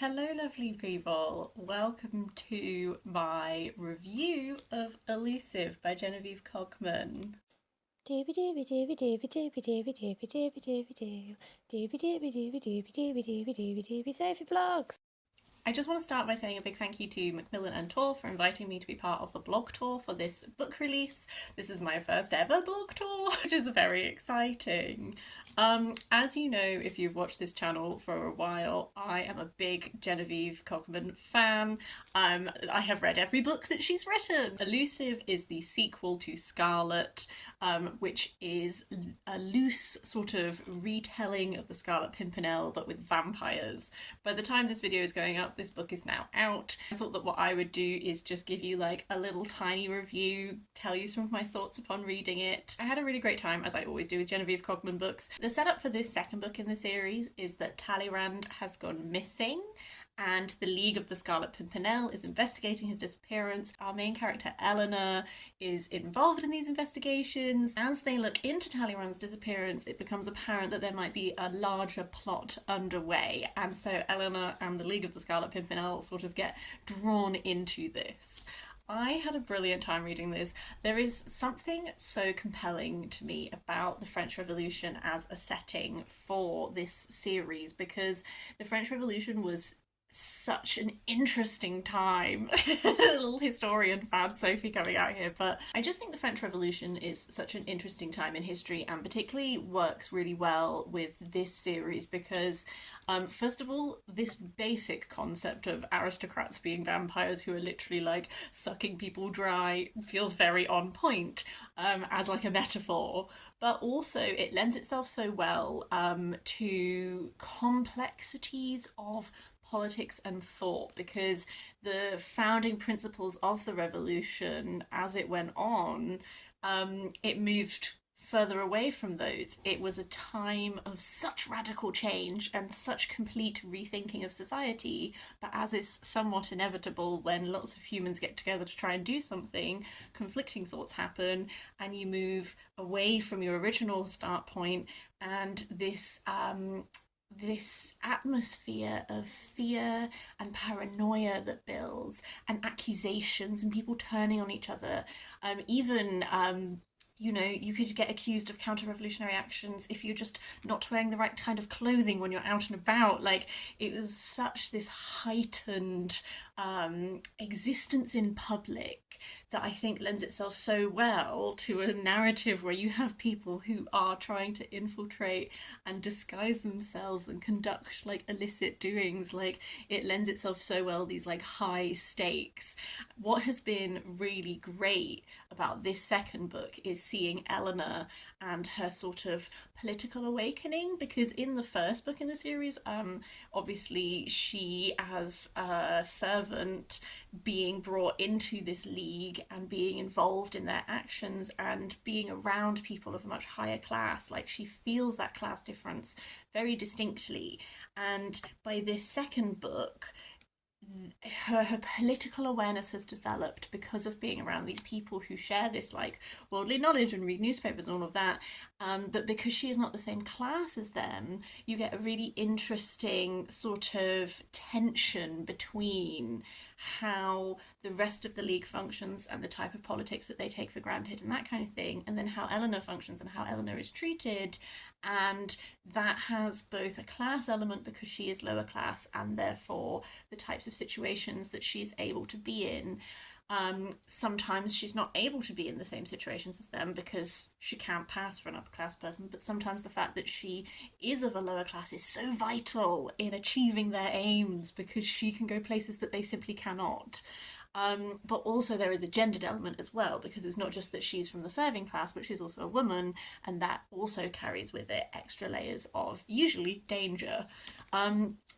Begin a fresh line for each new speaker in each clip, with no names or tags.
Hello, lovely people. Welcome to my review of Elusive by Genevieve Cogman.
Dooby dooby dooby dooby dooby dooby dooby dooby dooby doo. Dooby dooby dooby dooby dooby dooby dooby dooby Sophie Vlogs.
I just want to start by saying a big thank you to Macmillan and Tor for inviting me to be part of the blog tour for this book release. This is my first ever blog tour, which is very exciting. As you know, if you've watched this channel for a while, I am a big Genevieve Cogman fan. I have read every book that she's written. Elusive is the sequel to Scarlet, which is a loose sort of retelling of the Scarlet Pimpernel, but with vampires. By the time this video is going up, this book is now out. I thought that what I would do is just give you like a little tiny review, tell you some of my thoughts upon reading it. I had a really great time, as I always do with Genevieve Cogman books. The setup for this second book in the series is that Talleyrand has gone missing and the League of the Scarlet Pimpernel is investigating his disappearance. Our main character, Eleanor, is involved in these investigations. As they look into Talleyrand's disappearance, it becomes apparent that there might be a larger plot underway, and so Eleanor and the League of the Scarlet Pimpernel sort of get drawn into this. I had a brilliant time reading this. There is something so compelling to me about the French Revolution as a setting for this series because the French Revolution was such an interesting time. A little historian fan Sophie coming out here, but I just think the French Revolution is such an interesting time in history and particularly works really well with this series because first of all, this basic concept of aristocrats being vampires who are literally like sucking people dry feels very on point as like a metaphor, but also it lends itself so well to complexities of politics and thought because the founding principles of the revolution as it went on, it moved further away from those. It was a time of such radical change and such complete rethinking of society, but as is somewhat inevitable when lots of humans get together to try and do something, conflicting thoughts happen and you move away from your original start point, and this atmosphere of fear and paranoia that builds, and accusations and people turning on each other. Even you could get accused of counter-revolutionary actions if you're just not wearing the right kind of clothing when you're out and about. Like, it was such this heightened existence in public that I think lends itself so well to a narrative where you have people who are trying to infiltrate and disguise themselves and conduct like illicit doings. Like, it lends itself so well these like high stakes. What has been really great about this second book is seeing Eleanor and her sort of political awakening, because in the first book in the series, obviously she as a servant being brought into this league and being involved in their actions and being around people of a much higher class, like she feels that class difference very distinctly. And by this second book, her political awareness has developed because of being around these people who share this like worldly knowledge and read newspapers and all of that, but because she is not the same class as them, you get a really interesting sort of tension between how the rest of the league functions and the type of politics that they take for granted and that kind of thing, and then how Eleanor functions and how Eleanor is treated. And that has both a class element because she is lower class and therefore the types of situations that she's able to be in. Sometimes she's not able to be in the same situations as them because she can't pass for an upper class person, but sometimes the fact that she is of a lower class is so vital in achieving their aims because she can go places that they simply cannot. But also there is a gendered element as well, because it's not just that she's from the serving class, but she's also a woman, and that also carries with it extra layers of usually danger.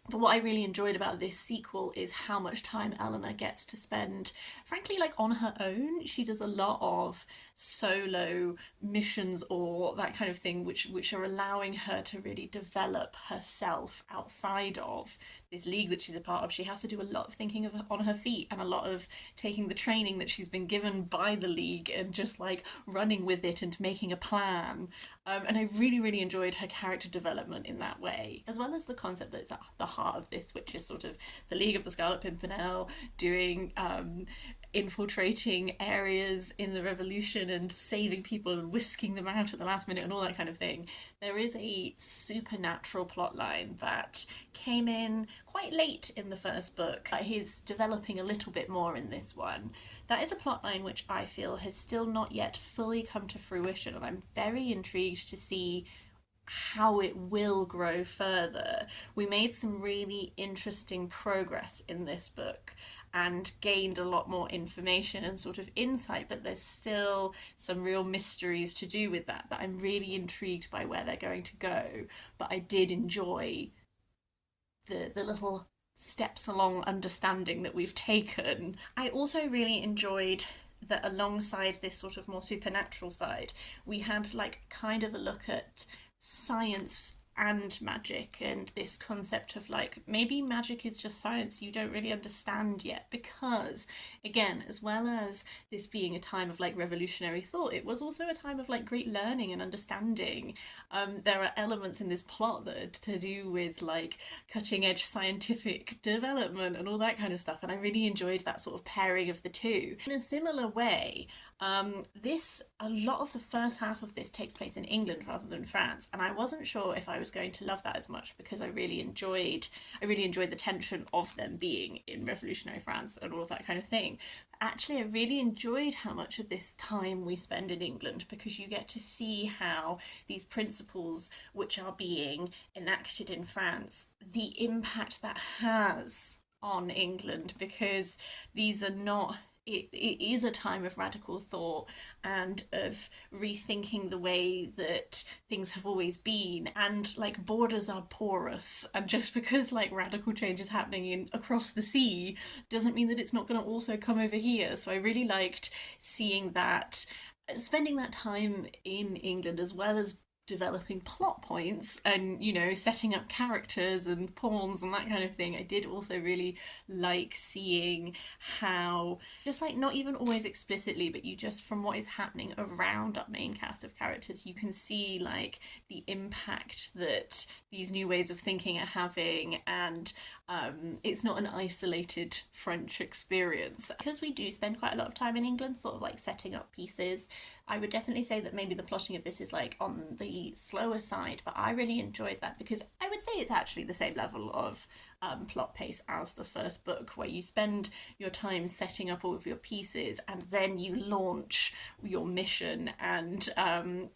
But what I really enjoyed about this sequel is how much time Eleanor gets to spend, frankly, like on her own. She does a lot of solo missions or that kind of thing, which are allowing her to really develop herself outside of this league that she's a part of. She has to do a lot of thinking on her feet and a lot of of taking the training that she's been given by the League and just like running with it and making a plan. And I really, really enjoyed her character development in that way, as well as the concept that's at the heart of this, which is sort of the League of the Scarlet Pimpernel doing infiltrating areas in the revolution and saving people and whisking them out at the last minute and all that kind of thing. There is a supernatural plotline that came in quite late in the first book. He's developing a little bit more in this one. That is a plotline which I feel has still not yet fully come to fruition, and I'm very intrigued to see how it will grow further. We made some really interesting progress in this book and gained a lot more information and sort of insight, but there's still some real mysteries to do with that I'm really intrigued by where they're going to go. But I did enjoy the little steps along understanding that we've taken. I also really enjoyed that alongside this sort of more supernatural side, we had like kind of a look at science and magic, and this concept of like maybe magic is just science you don't really understand yet, because again, as well as this being a time of like revolutionary thought, it was also a time of like great learning and understanding. There are elements in this plot that are to do with like cutting edge scientific development and all that kind of stuff, and I really enjoyed that sort of pairing of the two. In a similar way, a lot of the first half of this takes place in England rather than France, and I wasn't sure if I was going to love that as much, because I really enjoyed the tension of them being in revolutionary France and all of that kind of thing. Actually, I really enjoyed how much of this time we spend in England, because you get to see how these principles which are being enacted in France, the impact that has on England, because these are not it is a time of radical thought and of rethinking the way that things have always been, and like borders are porous, and just because like radical change is happening in across the sea doesn't mean that it's not going to also come over here. So I really liked seeing that, spending that time in England, as well as developing plot points and setting up characters and pawns and that kind of thing. I did also really like seeing how, just like not even always explicitly, but you just from what is happening around our main cast of characters, you can see like the impact that these new ways of thinking are having, and it's not an isolated French experience. Because we do spend quite a lot of time in England sort of like setting up pieces, I would definitely say that maybe the plotting of this is like on the slower side, but I really enjoyed that, because I would say it's actually the same level of plot pace as the first book, where you spend your time setting up all of your pieces and then you launch your mission, and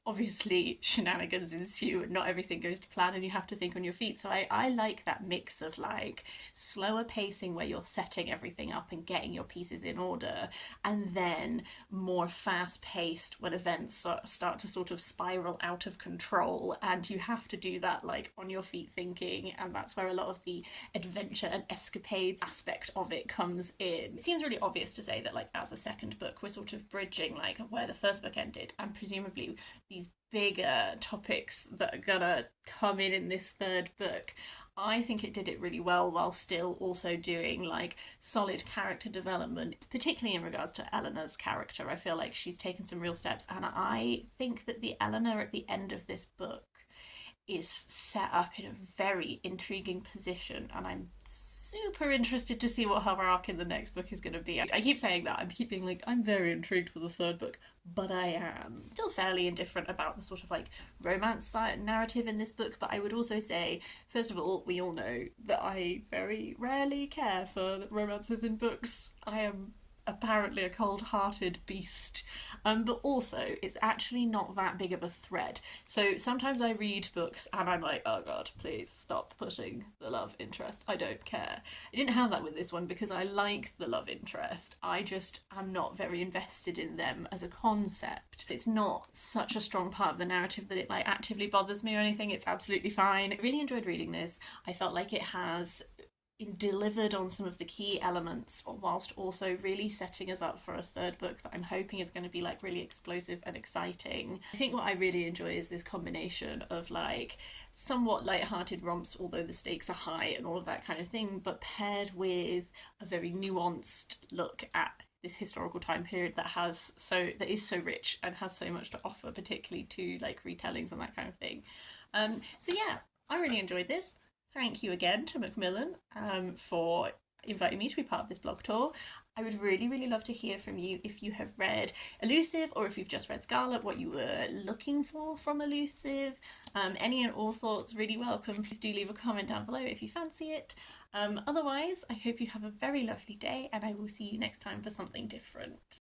obviously shenanigans ensue and not everything goes to plan and you have to think on your feet. So I like that mix of like slower pacing where you're setting everything up and getting your pieces in order, and then more fast paced when events start to sort of spiral out of control and you have to do that like on your feet thinking, and that's where a lot of the adventure and escapades aspect of it comes in. It seems really obvious to say that like as a second book we're sort of bridging like where the first book ended, and presumably these bigger topics that are gonna come in this third book. I think it did it really well while still also doing like solid character development, particularly in regards to Eleanor's character. I feel like she's taken some real steps, and I think that the Eleanor at the end of this book is set up in a very intriguing position, and I'm super interested to see what her arc in the next book is going to be. I keep saying that, I keep being like, I'm very intrigued for the third book, but I am still fairly indifferent about the sort of like romance narrative in this book. But I would also say, first of all, we all know that I very rarely care for romances in books. I am apparently a cold-hearted beast, but also it's actually not that big of a thread. So sometimes I read books and I'm like, oh god, please stop putting the love interest, I don't care. I didn't have that with this one, because I like the love interest, I just am not very invested in them as a concept. It's not such a strong part of the narrative that it like actively bothers me or anything. It's absolutely fine. I really enjoyed reading this. I felt like it has delivered on some of the key elements whilst also really setting us up for a third book that I'm hoping is going to be like really explosive and exciting. I think what I really enjoy is this combination of like somewhat light-hearted romps, although the stakes are high and all of that kind of thing, but paired with a very nuanced look at this historical time period that is so rich and has so much to offer, particularly to like retellings and that kind of thing. So yeah, I really enjoyed this. Thank you again to Macmillan for inviting me to be part of this blog tour. I would really, really love to hear from you if you have read Elusive or if you've just read Scarlet, what you were looking for from Elusive. Any and all thoughts really welcome. Please do leave a comment down below if you fancy it. Otherwise, I hope you have a very lovely day and I will see you next time for something different.